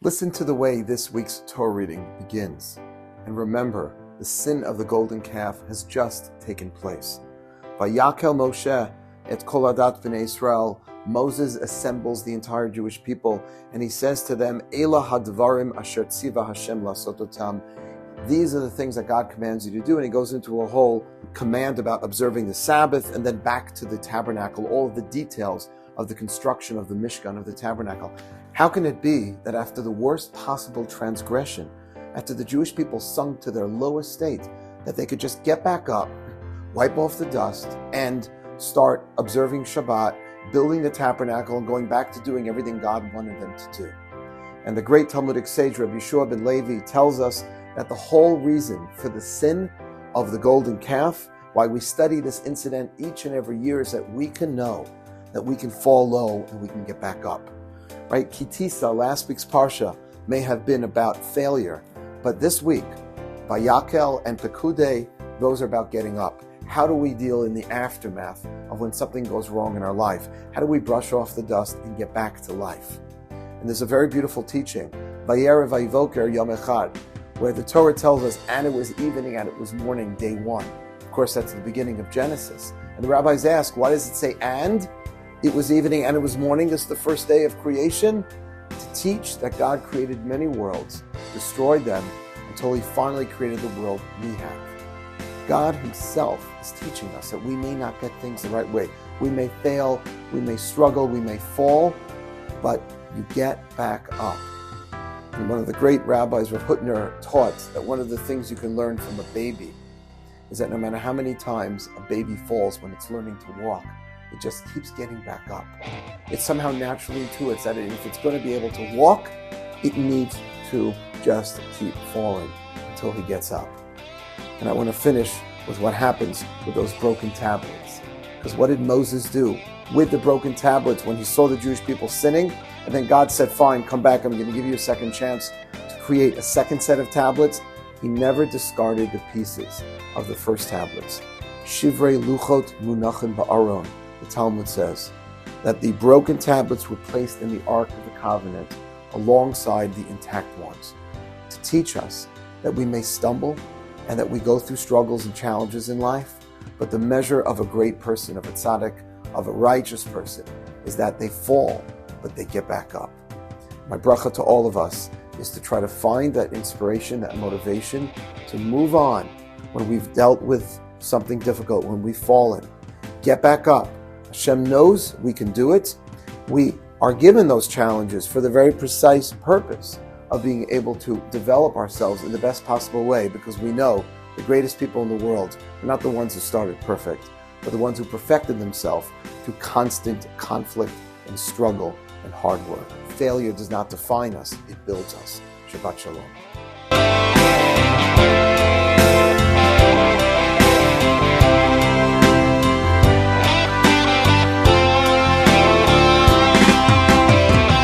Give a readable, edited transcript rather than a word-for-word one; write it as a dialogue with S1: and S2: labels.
S1: Listen to the way this week's Torah reading begins. And remember, the sin of the golden calf has just taken place. Vayakel Moshe et kol adat b'nei Israel. Moses assembles the entire Jewish people, and he says to them, Ela hadvarim asher tziva Hashem lasot otam. These are the things that God commands you to do. And he goes into a whole command about observing the Sabbath, and then back to the tabernacle, all of the details of the construction of the Mishkan, of the tabernacle. How can it be that after the worst possible transgression, after the Jewish people sunk to their lowest state, that they could just get back up, wipe off the dust, and start observing Shabbat, building the tabernacle, and going back to doing everything God wanted them to do? And the great Talmudic sage Rabbi Yeshua ben Levi tells us that the whole reason for the sin of the golden calf, why we study this incident each and every year, is that we can know that we can fall low and we can get back up. Right? Kitisa, last week's Parsha, may have been about failure, but this week, Vayakel and Pekude, those are about getting up. How do we deal in the aftermath of when something goes wrong in our life? How do we brush off the dust and get back to life? And there's a very beautiful teaching, Vayerev Vayivoker Yom Echad, where the Torah tells us, and it was evening and it was morning, day one. Of course, that's the beginning of Genesis. And the rabbis ask, why does it say and? It was evening and it was morning. This is the first day of creation, to teach that God created many worlds, destroyed them, until he finally created the world we have. God himself is teaching us that we may not get things the right way. We may fail, we may struggle, we may fall, but you get back up. And one of the great rabbis, Rav Hutner, taught that one of the things you can learn from a baby is that no matter how many times a baby falls when it's learning to walk, it just keeps getting back up. It somehow naturally intuits that if it's going to be able to walk, it needs to just keep falling until he gets up. And I want to finish with what happens with those broken tablets. Because what did Moses do with the broken tablets when he saw the Jewish people sinning? And then God said, fine, come back, I'm going to give you a second chance to create a second set of tablets. He never discarded the pieces of the first tablets. Shivrei luchot munachim ba'aron. The Talmud says that the broken tablets were placed in the Ark of the Covenant alongside the intact ones, to teach us that we may stumble and that we go through struggles and challenges in life, but the measure of a great person, of a tzaddik, of a righteous person, is that they fall, but they get back up. My bracha to all of us is to try to find that inspiration, that motivation to move on when we've dealt with something difficult, when we've fallen. Get back up. Hashem knows we can do it. We are given those challenges for the very precise purpose of being able to develop ourselves in the best possible way, because we know the greatest people in the world are not the ones who started perfect, but the ones who perfected themselves through constant conflict and struggle and hard work. Failure does not define us, it builds us. Shabbat Shalom.